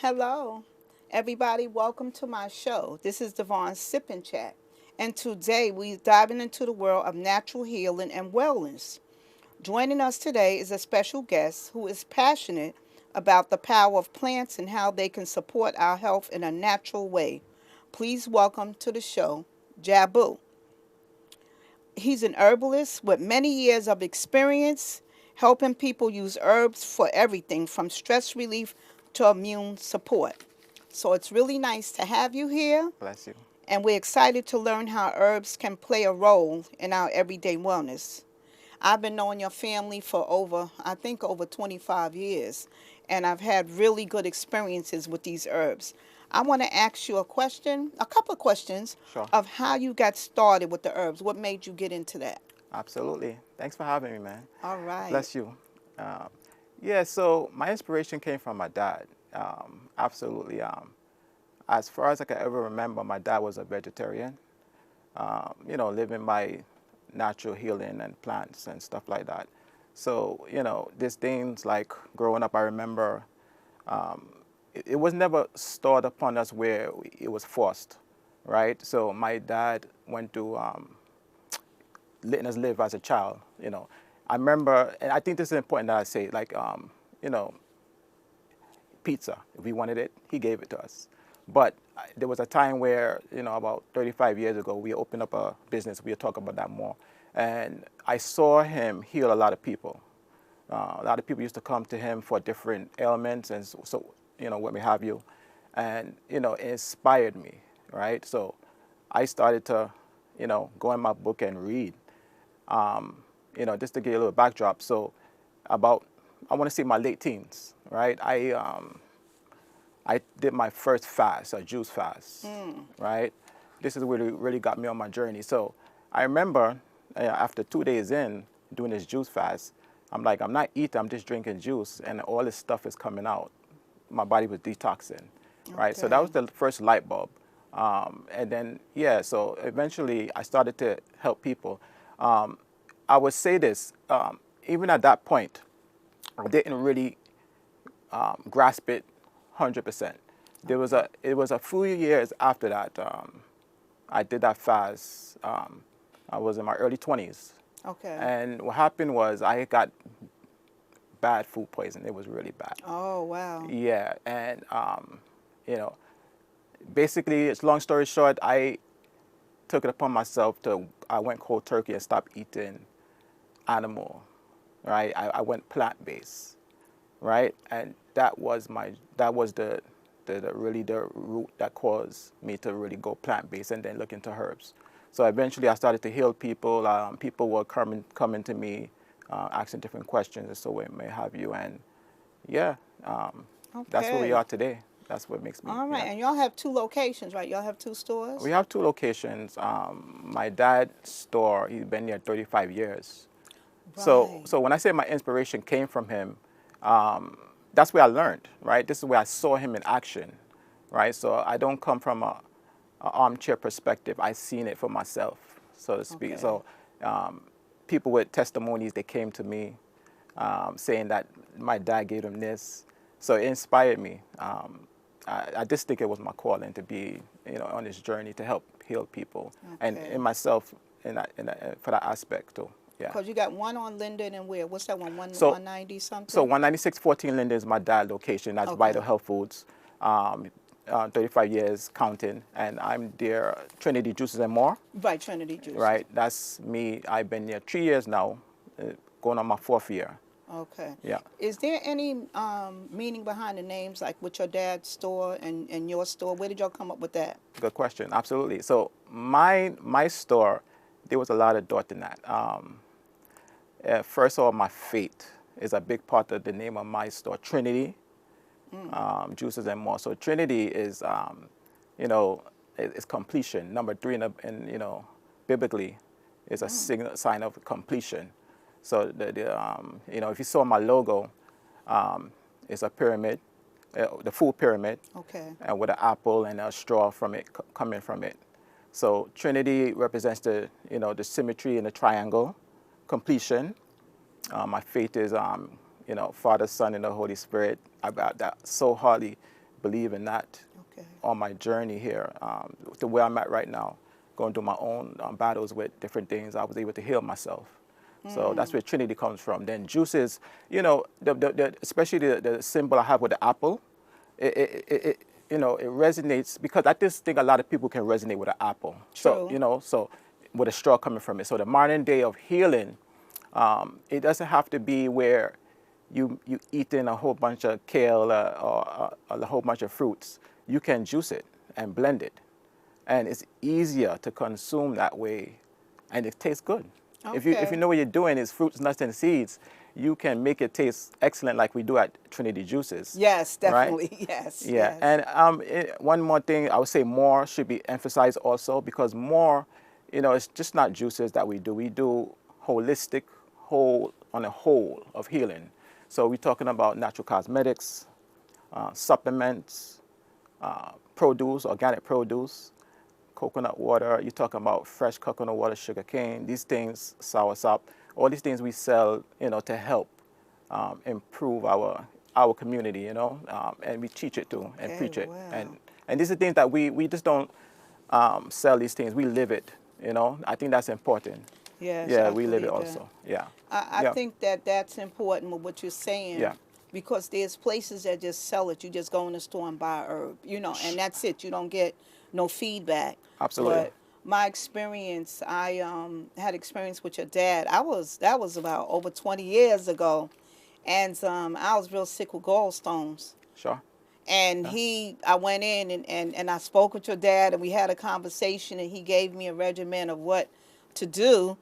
Hello, everybody. Welcome to my show. This is Devon's Sip and Chat, and today we're diving into the world of natural healing and wellness. Joining us today is a special guest who is passionate about the power of plants and how they can support our health in a natural way. Please welcome to the show, Jabu. He's an herbalist with many years of experience helping people use herbs for everything from stress relief to immune support. So it's really nice to have you here, Bless you. and we're excited to learn how herbs can play a role in our everyday wellness. I've been knowing your family for I think, over 25 years, and I've had really good experiences with these herbs. I want to ask you a couple of questions Sure. of how you got started with the herbs. What made you get into that? Absolutely. Thanks for having me, man. All right. Bless you. Uh, yeah, so my inspiration came from my dad. Absolutely. As far as I can ever remember, my dad was a vegetarian, living by natural healing and plants and stuff like that. So, these things like growing up, I remember it was never stored upon us where it was forced, right? So my dad went to letting us live as a child. I remember, and I think this is important that I say, like, you know, pizza. If we wanted it, he gave it to us. But there was a time where, about 35 years ago, we opened up a business. We'll talk about that more. And I saw him heal a lot of people. A lot of people used to come to him for different ailments and what may have you. And, it inspired me, right? So I started to, go in my book and read. Just to give you a little backdrop. So about, I want to say my late teens, right? I did my first fast, a juice fast, right? This is what really got me on my journey. So I remember after 2 days in doing this juice fast, I'm like, I'm not eating, I'm just drinking juice, and all this stuff is coming out. My body was detoxing, right? So that was Okay. the first light bulb. And then, yeah, so eventually I started to help people. Um, I would say this, even at that point, I didn't really grasp it 100%. Okay. It was a few years after that I did that fast. I was in my early 20s. Okay. And what happened was I got bad food poisoning. It was really bad. Oh, wow. Yeah, and you know, basically, it's long story short, I took it upon myself I went cold turkey and stopped eating animal, right? I went plant-based, right? And that was the really the root that caused me to really go plant-based and then look into herbs. So eventually I started to heal people. People were coming to me, asking different questions and so it may have you. And yeah, that's where we Okay. are today. That's what makes me, All right. yeah. And y'all have two locations, right? Y'all have two We stores? have two locations. My dad's store, he's been there 35 years. So, Right. so when I say my inspiration came from him, that's where I learned, right? This is where I saw him in action, right? So I don't come from a armchair perspective. I seen it for myself, so to speak. Okay. So people with testimonies, they came to me saying that my dad gave them this. So it inspired me. I just think it was my calling to be, on this journey to help heal people and Okay. in myself for that aspect too. Yeah. Because you got one on Linden and where? What's that one? So 190 So something? 19614 Linden is my dad location. That's Okay. Vital Health Foods. 35 years counting, and I'm there. Trinity Juices and More, Right. Trinity Juices. right? That's me. I've been there 3 years now, going on my fourth year. Okay. Yeah, Is there any meaning behind the names, like with your dad's store and your store? Where did y'all come up with that? good question. Absolutely. So my store, there was a lot of thought in that. First of all, my faith is a big part of the name of my store, Trinity Juices and More. So Trinity is, you know, is completion. Number three biblically is a sign of completion. So if you saw my logo, it's a pyramid, the full pyramid, Okay. and with an apple and a straw from it coming from it. So Trinity represents the symmetry in the triangle, completion. My faith is, Father, Son, and the Holy Spirit. About that so hardly believe in that Okay. on my journey here, to where I'm at right now, going through my own battles with different things. I was able to heal myself. So that's where Trinity comes from. Then juices, you know, especially the symbol I have with the apple, you know, it resonates because I just think a lot of people can resonate with an apple. So, True. you know, so with a straw coming from it. So the modern day of healing, it doesn't have to be where you eat in a whole bunch of kale or a whole bunch of fruits. You can juice it and blend it, and it's easier to consume that way, and it tastes good. If you Okay. know what you're doing is fruits, nuts, and seeds, you can make it taste excellent like we do at Trinity Juices, Yes, right? definitely. Yes, Yeah, yes. and one more thing I would say more should be emphasized also because more, you know, it's just not juices that we do. We do holistic, whole on a whole of healing. So we're talking about natural cosmetics, supplements, produce, organic produce, coconut water. You're talking about fresh coconut water, sugar cane. These things, soursop. All these things we sell, you know, to help improve our community, you know, and we teach it to and Okay, preach it. wow. And these are things that we just don't sell these things. We live it, you know. I think that's important. Yes, Yeah, I we live it believe that. also. Yeah, I yeah, think that that's important with what you're saying yeah. because there's places that just sell it. You just go in the store and buy a herb, you know, and that's it. You don't get no feedback. Absolutely. But my experience, I had experience with your dad. That was about over 20 years ago, and I was real sick with gallstones. Sure. And Yeah. I went in and I spoke with your dad and we had a conversation and he gave me a regimen of what to do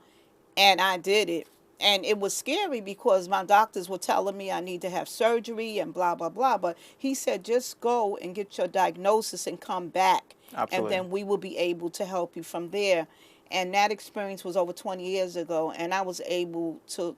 and I did it. And it was scary because my doctors were telling me I need to have surgery and blah, blah, blah. But he said, just go and get your diagnosis and come back. And Absolutely. then we will be able to help you from there. And that experience was over 20 years ago. And I was able to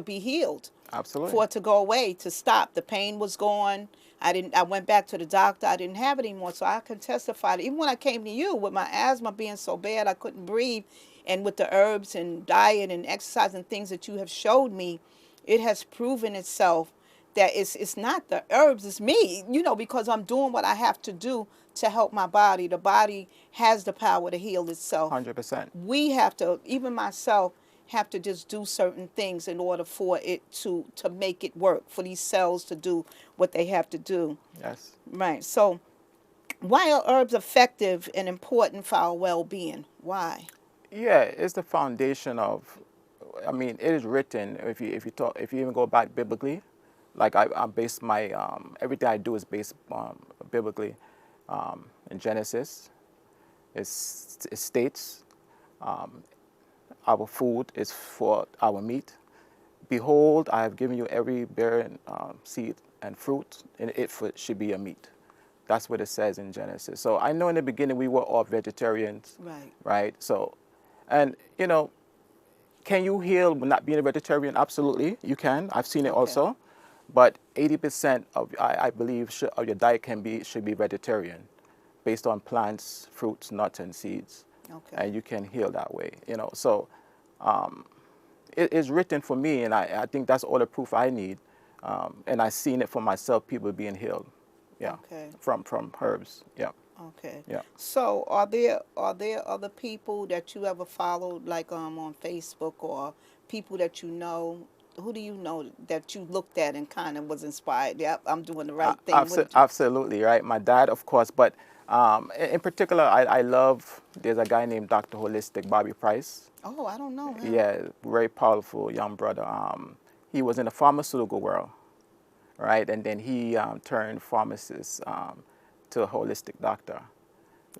be healed, Absolutely. for it to go away, to stop. The pain was gone. I went back to the doctor. I didn't have it anymore. So I can testify that even when I came to you with my asthma being so bad I couldn't breathe, and with the herbs and diet and exercise and things that you have showed me, it has proven itself that it's not the herbs, it's me, you know, because I'm doing what I have to do to help my body. The body has the power to heal itself. 100%. We have to, even myself, have to just do certain things in order for it to make it work, for these cells to do what they have to do. Yes. Right. So why are herbs effective and important for our well-being? Why? Yeah, it's the foundation of. I mean, it is written. If you even go back biblically, like I base my everything I do is based biblically. In Genesis, it states our food is for our meat. Behold, I have given you every bearing seed and fruit, and should be a meat. That's what it says in Genesis. So I know in the beginning we were all vegetarians, Right. right? So, and you know, can you heal not being a vegetarian? Absolutely, you can. I've seen it Okay. also, but 80% of I believe of your diet should be vegetarian, based on plants, fruits, nuts, and seeds, Okay. and you can heal that way. You know, so it is written for me, and I think that's all the proof I need. And I've seen it for myself, people being healed, yeah, Okay. from herbs, yeah, Okay. yeah. So are there other people that you ever followed like on Facebook or people that you know? Who do you know that you looked at and kind of was inspired? Yep, I'm doing the right thing. What did you? Absolutely, right. My dad, of course, but in particular, I love. There's a guy named Dr. Holistic Bobby Price. Oh, I don't know him. Yeah, very powerful young brother. He was in the pharmaceutical world, right, and then he turned pharmacist to a holistic doctor.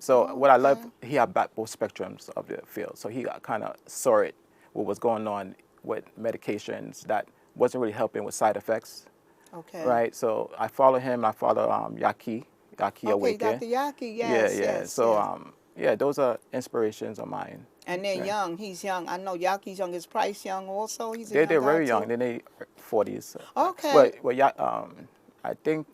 So Oh, what I love, okay. he had back both spectrums of the field. So he kind of saw it, what was going on with medications that wasn't really helping with side effects, Okay. right? So I follow him. I follow Yaki Okay, Awake. Dr. Yaki. Yeah, Yes, yeah. yes, So yes. yeah, those are inspirations of mine. And they're Yeah. young. He's young. I know Yaki's young. Is Price young also? He's a young They're guy very young. too. They're in their 40s. Okay. I think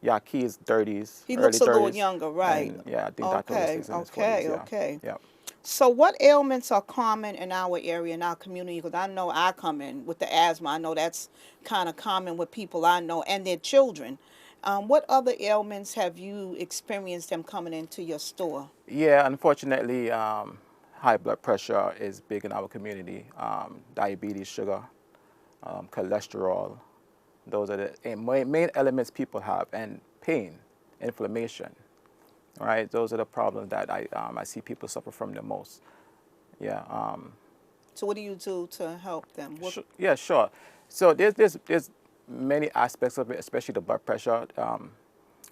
Yaki is 30s, He early looks a little 30s, younger, right? and yeah, I think Dr. Holistic Okay, is in his 40s. okay, Yeah, okay. yeah. So, what ailments are common in our area, in our community? Because I know I come in with the asthma. I know that's kind of common with people I know and their children. What other ailments have you experienced them coming into your store? Yeah, unfortunately, high blood pressure is big in our community. Diabetes, sugar, cholesterol. Those are the main elements people have, and pain, inflammation. Right? Those are the problems that I see people suffer from the most. Yeah. So what do you do to help them? What? Yeah, sure. So there's many aspects of it, especially the blood pressure.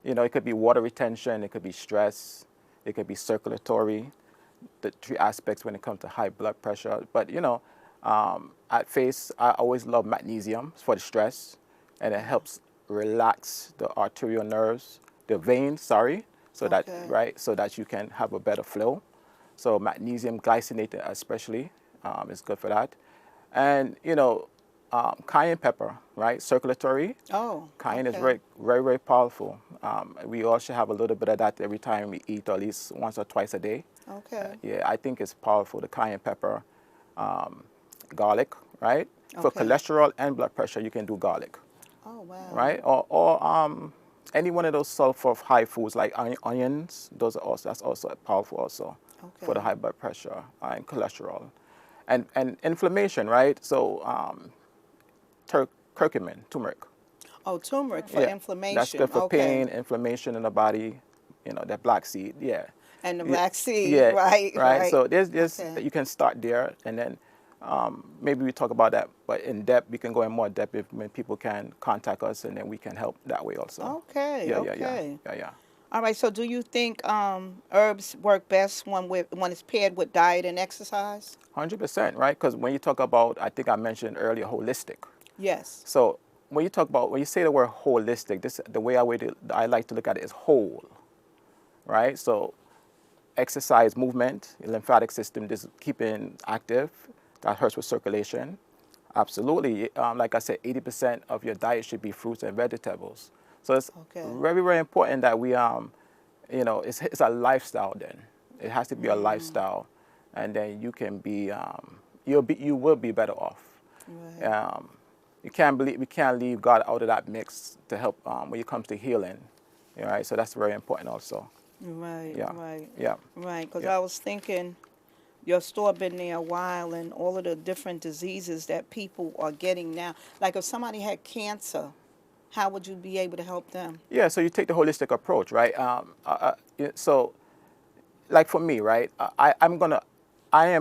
You know, it could be water retention, it could be stress, it could be circulatory. The three aspects when it comes to high blood pressure. But you know, at face, I always love magnesium for the stress, and it helps relax the arterial nerves, the veins. Sorry, so that Okay. right, so that you can have a better flow. So magnesium glycinate, especially, is good for that. And you know, cayenne pepper, right, circulatory. Oh, Cayenne is okay. very powerful. We all should have a little bit of that every time we eat, or at least once or twice a day. Okay. Yeah, I think it's powerful. The cayenne pepper, um, garlic, right? For Okay. cholesterol and blood pressure, you can do garlic, Oh, wow. right? Or any one of those sulfur high foods like onions. Those are also that's also powerful also for the Okay. high blood pressure and cholesterol, and inflammation, right? So curcumin, turmeric. Oh, turmeric for Yeah, that's good inflammation. for Okay. pain, inflammation in the body. You know, that black seed. Yeah, And the yeah, black seed. yeah. Right, Right. right. So there's Okay. you can start there, and then maybe we talk about that, but in depth we can go in more depth if when people can contact us, and then we can help that way also. Okay, Yeah, yeah, yeah, okay. yeah, yeah. All right, so do you think herbs work best when it's paired with diet and exercise? 100%, right? Because when you talk about, I think I mentioned earlier, holistic. Yes. So when you say the word holistic, this the way I like to look at it is whole, right? So exercise, movement, lymphatic system, just keeping active. That helps with circulation. Absolutely. Like I said, 80% of your diet should be fruits and vegetables. So it's Okay. very important that we, you know, it's a lifestyle then. It has to be a lifestyle. And then you can be, you will be better off. Right. Um, we can't leave God out of that mix to help when it comes to healing. All right. So that's very important also. Right, Yeah. right, Yeah. right. Because Yeah. I was thinking your store been there a while and all of the different diseases that people are getting now. Like if somebody had cancer, how would you be able to help them? Yeah, so you take the holistic approach, right? So, like for me, right? I am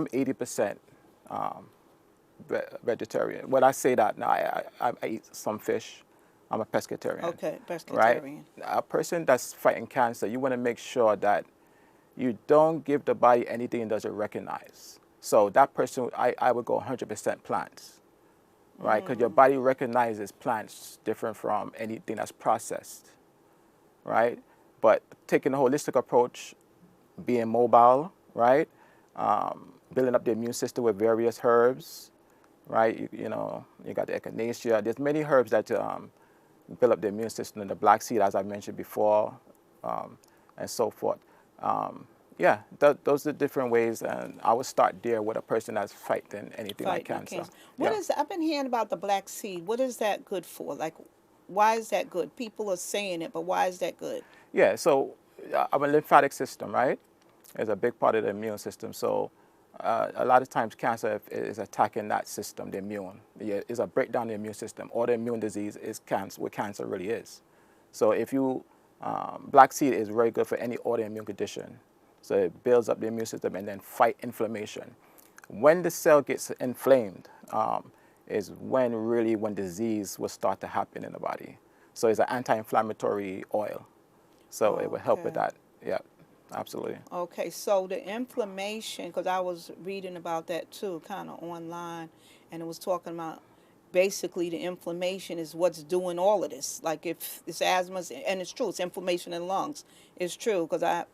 80% um, vegetarian. When I say that now, I eat some fish. I'm a pescatarian, Okay, right? pescatarian. A person that's fighting cancer, you want to make sure that you don't give the body anything it doesn't recognize. So that person, I would go 100% plants, right? Because your body recognizes plants different from anything that's processed, right? But taking a holistic approach, being mobile, right? Building up the immune system with various herbs, right? You know, you got the echinacea. There's many herbs that build up the immune system. And the black seed, as I mentioned before, and so forth. Yeah, those are different ways, and I would start there with a person that's fighting anything like Fighting the cancer. cancer. What Yeah. is I've been hearing about the black seed. What is that good for? Like, why is that good? People are saying it, but why is that good? Yeah, so our lymphatic system, right, is a big part of the immune system. So a lot of times cancer is attacking that system, the immune. Yeah, it's a breakdown of the immune system. Autoimmune disease is cancer, what cancer really is. So if you, black seed is very good for any autoimmune condition. So it builds up the immune system and then fight inflammation. When the cell gets inflamed, is when disease will start to happen in the body. So it's an anti-inflammatory oil. So it will help with Okay. that. Yeah, absolutely. Okay, so the inflammation, because I was reading about that too, kind of online, and it was talking about basically the inflammation is what's doing all of this. Like if it's asthma, and it's true, it's inflammation in the lungs. It's true, because I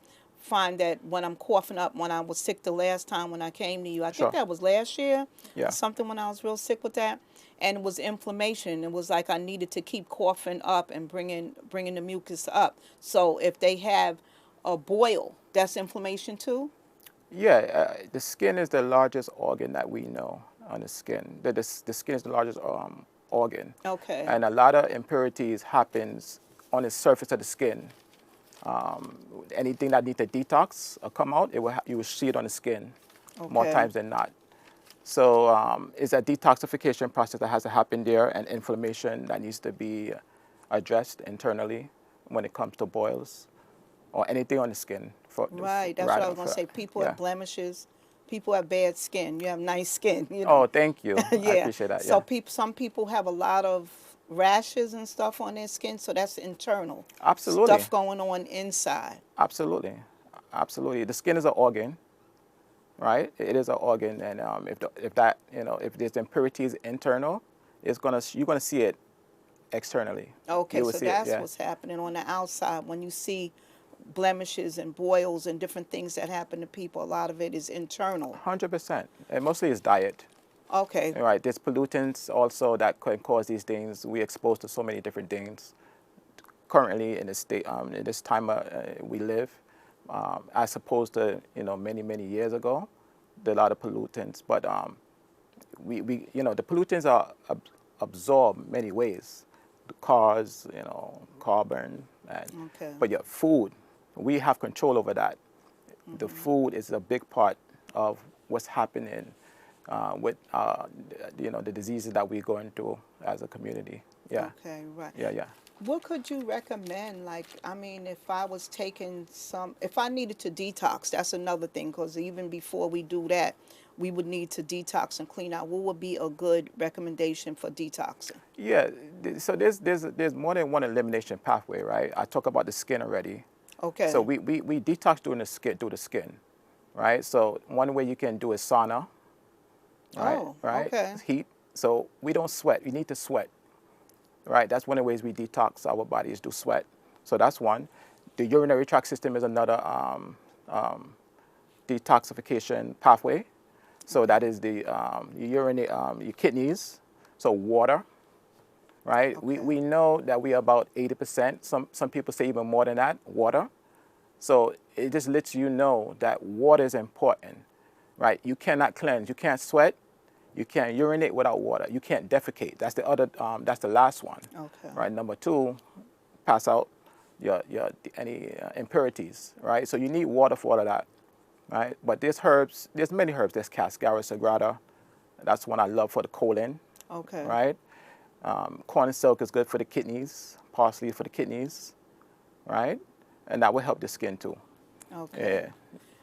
find that when I'm coughing up, when I was sick the last time when I came to you, I think Sure. that was last year, or Yeah. something when I was real sick with that, and it was inflammation. It was like I needed to keep coughing up and bringing the mucus up. So if they have a boil, that's inflammation too? Yeah, the skin is the largest organ that we know on the skin. The skin is the largest organ. Okay. And a lot of impurities happens on the surface of the skin. Anything that needs to detox or come out, you will see it on the skin more Okay. times than not. So it's a detoxification process that has to happen there, and inflammation that needs to be addressed internally when it comes to boils or anything on the skin. Right. That's what I Rather, was gonna say. People have yeah. blemishes. People have bad skin. You have nice skin. Oh, thank you. I Yeah. appreciate that. So Yeah, some people have a lot of rashes and stuff on their skin. So that's internal absolutely, stuff going on inside. absolutely, absolutely. The skin is an organ, right? It is an organ, and if that if there's impurities internal, you're gonna see it externally. Okay. You will So see it. that's Yeah, what's happening on the outside when you see blemishes and boils and different things that happen to people. A lot of it is internal. 100%. And mostly it's diet. Okay. Right, there's pollutants also that can cause these things. We're exposed to so many different things currently in this state, in this time we live, as opposed to many years ago. There are a lot of pollutants, but we the pollutants are absorbed many ways. The cars, carbon, and Okay. but your food, we have control over that. The food is a big part of what's happening with the diseases that we're going through as a community. Yeah, Okay. Right. yeah, yeah. What could you recommend? Like, I mean, if I was taking if I needed to detox, that's another thing, because even before we do that, we would need to detox and clean out. What would be a good recommendation for detoxing? Yeah, so there's more than one elimination pathway, right? I talk about the skin already. So Okay. we detox through the skin, right? So one way you can do is sauna, right? Oh, Right? okay. It's heat. So we don't sweat. We need to sweat, right? That's one of the ways we detox our bodies, do sweat. So that's one. The urinary tract system is another detoxification pathway. So that is the your kidneys. So water, right? Okay. We know that we are about 80%. Some people say even more than that, water. So it just lets you know that water is important, right? You cannot cleanse, you can't sweat, you can't urinate without water, you can't defecate. That's the last one, Okay. right? Number two, pass out your any impurities, right? So you need water for all of that, right? But there's many herbs. There's Cascara sagrada, that's one I love for the colon, Okay. right? Corn and silk is good for the kidneys, parsley for the kidneys, right? And that will help the skin too. Okay. Yeah,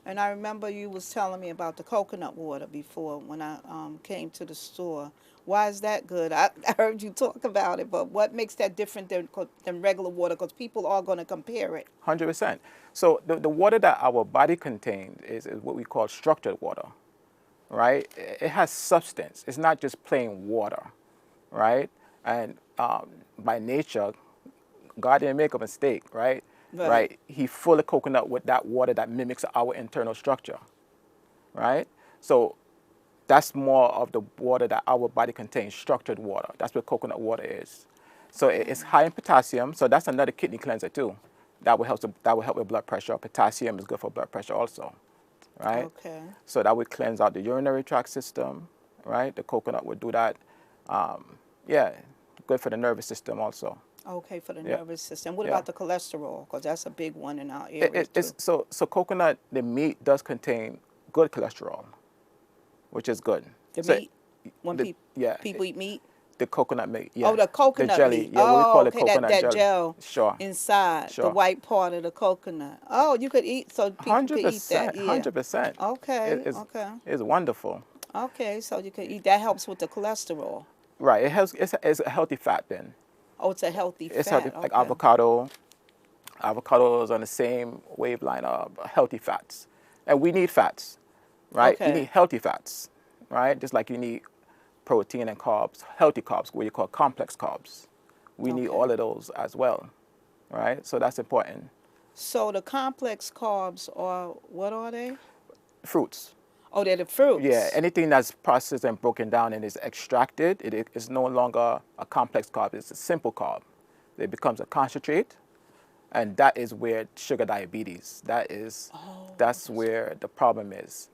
And I remember you was telling me about the coconut water before when I came to the store. Why is that good? I heard you talk about it, but what makes that different than regular water? Because people are going to compare it. 100%. So the water that our body contains is what we call structured water, right? It has substance. It's not just plain water, right? And by nature, God didn't make a mistake, right? Right. Right? He full of coconut with that water that mimics our internal structure, right? So that's more of the water that our body contains, structured water. That's what coconut water is. So it's high in potassium. So that's another kidney cleanser too. That will help with blood pressure. Potassium is good for blood pressure also, right? Okay. So that would cleanse out the urinary tract system, right? The coconut would do that. Yeah, good for the nervous system also. Okay, for the Yeah, nervous system. What yeah. about the cholesterol? Because that's a big one in our area It's too. so coconut, the meat does contain good cholesterol, which is good. The So meat, when the yeah, people eat meat. the coconut meat, Oh, yeah. the The coconut jelly, meat. yeah, what we Oh, call it okay, that coconut that jelly. gel Sure, inside the sure. white part of the coconut. Oh, you could eat, so people could eat that. 100%, Yeah. 100%. Okay. It is Okay. is wonderful. Okay. So you could eat that. Helps with the cholesterol. Right. It's a healthy fat then. Oh, it's a healthy It's healthy fat. like Okay. avocado. Avocado is on the same wavelength of healthy fats. And we need fats, right? You need Okay. healthy fats, right? Just like you need protein and carbs, healthy carbs, what you call complex carbs. We need Okay. all of those as well, right? So that's important. So the complex carbs are, what are they? Fruits. Oh, they're the Yeah, fruits. anything that's processed and broken down and is extracted, it is no longer a complex carb, it's a simple carb. It becomes a concentrate, and that is where sugar diabetes, Oh, that's that's where the problem is.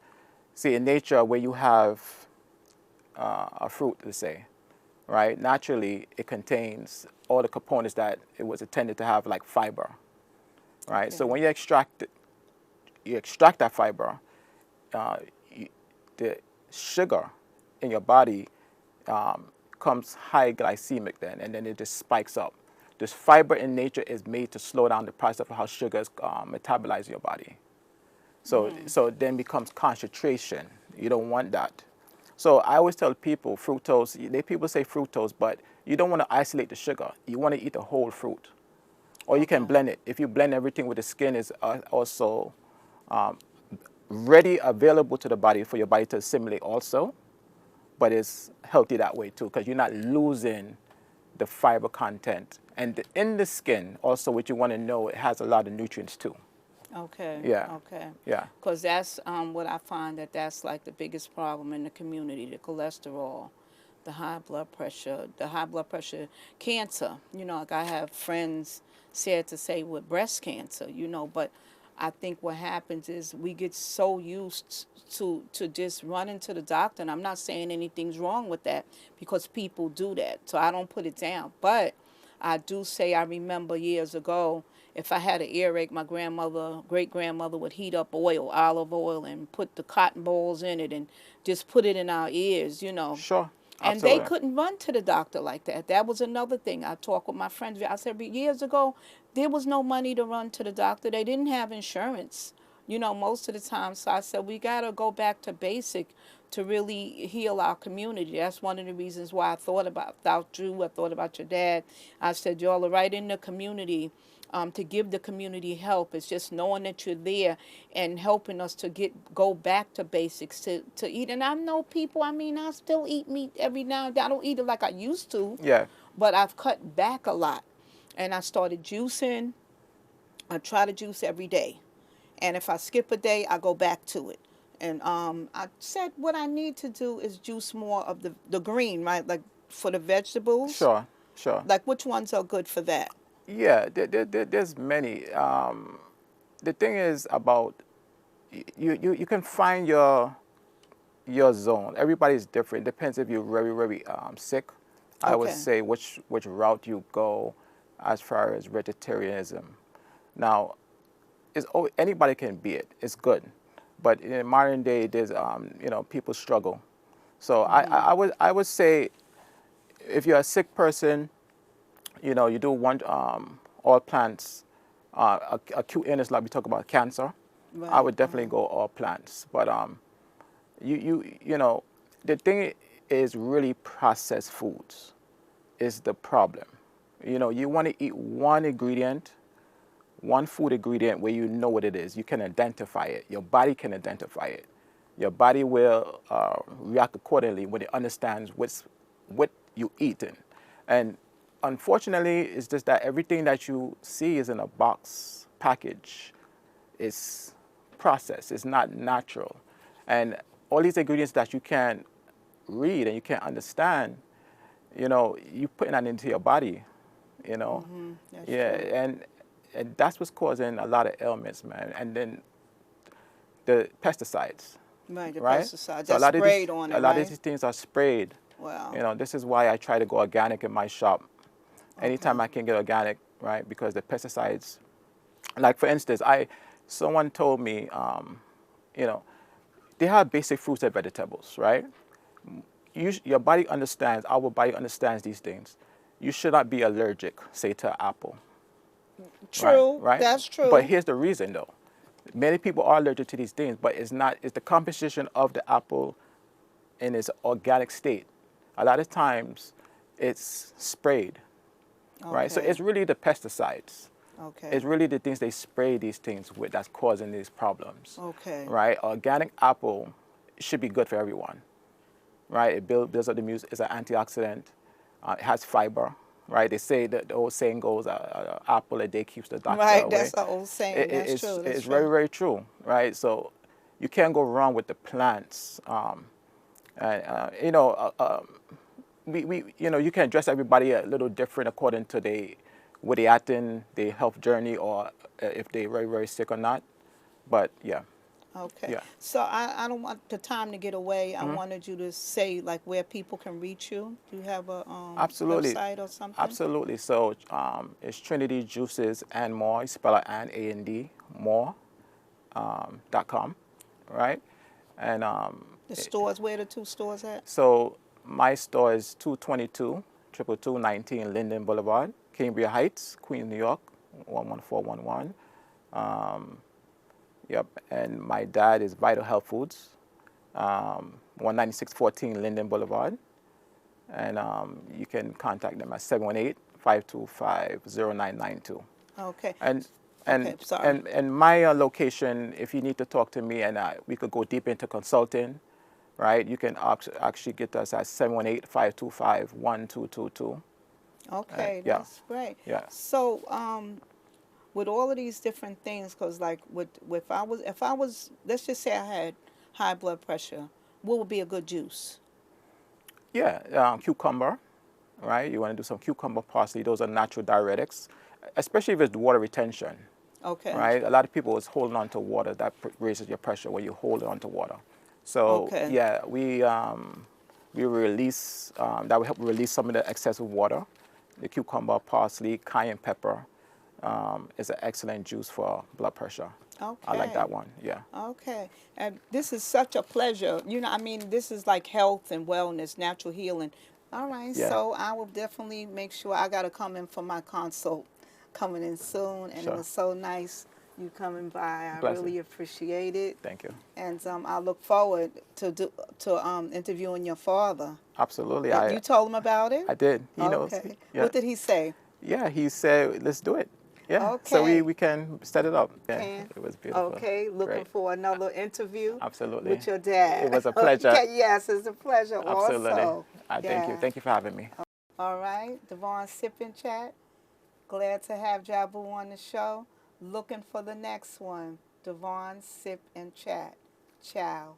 See, in nature, where you have a fruit, let's say, right? Naturally, it contains all the components that it was intended to have, like fiber, right? So Okay. when you extract that fiber, uh, you, the sugar in your body um, comes high glycemic then, and then it just spikes up. This fiber in nature is made to slow down the process of how sugar is metabolized in your body. So it then becomes concentration. You don't want that. So I always tell people fructose, people say fructose, but you don't want to isolate the sugar. You want to eat the whole fruit. Or you can Okay. blend it. If you blend everything with the skin, is also ready, available to the body for your body to assimilate also, but it's healthy that way too, because you're not losing the fiber content. And in the skin, also, what you want to know, it has a lot of nutrients too. Okay. Yeah, Okay. yeah, Because that's what I find that's like the biggest problem in the community: the cholesterol, the high blood pressure, cancer. Like I have friends sad to say with breast cancer. But I think what happens is we get so used to just running to the doctor, and I'm not saying anything's wrong with that because people do that, so I don't put it down. But I do say I remember years ago, if I had an earache, my grandmother, great grandmother would heat up oil, olive oil, and put the cotton balls in it and just put it in our ears. sure, And they absolutely. couldn't run to the doctor like that. That was another thing. I talked with my friends. I said, years ago, there was no money to run to the doctor. They didn't have insurance, most of the time. So I said, we got to go back to basic to really heal our community. That's one of the reasons why I thought about you. I thought about your dad. I said, y'all are right in the community. To give the community help. It's just knowing that you're there and helping us to go back to basics to eat. And I know people, I mean, I still eat meat every now and then. I don't eat it like I used to, Yeah, but I've cut back a lot. And I started juicing. I try to juice every day. And if I skip a day, I go back to it. And I said what I need to do is juice more of the green, right? Like for the vegetables. sure, sure. Like which ones are good for that? Yeah, there's many. The thing is about you can find your zone. Everybody's different. Depends if you're very, very sick. I would Okay. say which route you go as far as vegetarianism. Now, anybody can be it. It's good, but in modern day, there's people struggle. So I would say if you're a sick person, you do want all plants. Acute illness, like we talk about cancer, I Right. would definitely go all plants. But you know, the thing is really processed foods is the problem. You want to eat one food ingredient where you know what it is. You can identify it. Your body can identify it. Your body will react accordingly when it understands what you eating. And unfortunately, it's just that everything that you see is in a box package. It's processed. It's not natural. And all these ingredients that you can't read and you can't understand, you putting that into your body, you know. That's Yeah, true. and that's what's causing a lot of ailments, man. And then the pesticides, Right, the right? pesticides So that sprayed on a it, lot of right? these things are sprayed. Wow. This is why I try to go organic in my shop. Okay. Anytime I can get organic, right? Because the pesticides, like for instance, someone told me, you know, they have basic fruits and vegetables, right? Your body understands, our body understands these things. You should not be allergic, say, to an apple, right? True. Right? That's But true. here's the reason, though. Many people are allergic to these things, but it's the composition of the apple in its organic state. A lot of times, it's sprayed, right? So Okay. it's really the pesticides. Okay. It's really the things they spray these things with that's causing these problems, Okay. right? Organic apple should be good for everyone, right? It builds up the immune. It's an antioxidant. It has fiber, right? They say that the old saying goes, "Apple a day keeps the doctor Right. away." That's the old saying. That's true. That's It's very, true. very true, right? So you can't go wrong with the plants. And you can address everybody a little different according to where they at in their health journey or if they're very, very sick or not. But yeah, Okay. Yeah. So I don't want the time to get away. I Mhm. wanted you to say like where people can reach you. Do you have a Absolutely. website or something? Absolutely. So it's Trinity Juices and More. You spell it and more .com, right? And The stores, where the two stores at? so my store is 222 222 Linden Boulevard, Cambria Heights, Queens, New York, 11411. Yep. And my dad is Vital Health Foods, 19614 Linden Boulevard. And you can contact them at 718-525-0992. Okay. And Okay, and sorry. and my location, if you need to talk to me and we could go deep into consulting, right? You can actually get us at 718-525-1222. Okay, Yeah, that's great. yeah, So, with all of these different things, because like with if I was, let's just say I had high blood pressure, what would be a good juice? yeah. Cucumber, right? You want to do some cucumber, parsley. Those are natural diuretics, especially if it's water retention, Okay. right? A lot of people is holding on to water that raises your pressure when you hold on to water. So Okay. yeah, we release that will help release some of the excessive water. The cucumber, parsley, cayenne pepper is an excellent juice for blood pressure. I like Okay. that one. Yeah. Okay. And this is such a pleasure. I mean, this is like health and wellness, natural healing. All right. Yeah. So I will definitely make sure I got to come in for my consult coming in soon. And it Sure. was so nice you coming by. I Blessing. really appreciate it. Thank you. And I look forward to interviewing your father. Absolutely. You told him about it? I did. He knows. Okay. Yeah. What did he say? Yeah. He said, let's do it. Yeah. So Okay. we can set it up. Yeah. Can. It was beautiful. Okay, looking Great. for another interview Absolutely. with your It dad. was a pleasure. Okay, yes, it's a pleasure Absolutely. also. I thank you. Yeah. Thank you for having me. All right, Devon Sip and Chat. Glad to have Jabu on the show. Looking for the next one. Devon Sip and Chat. Ciao.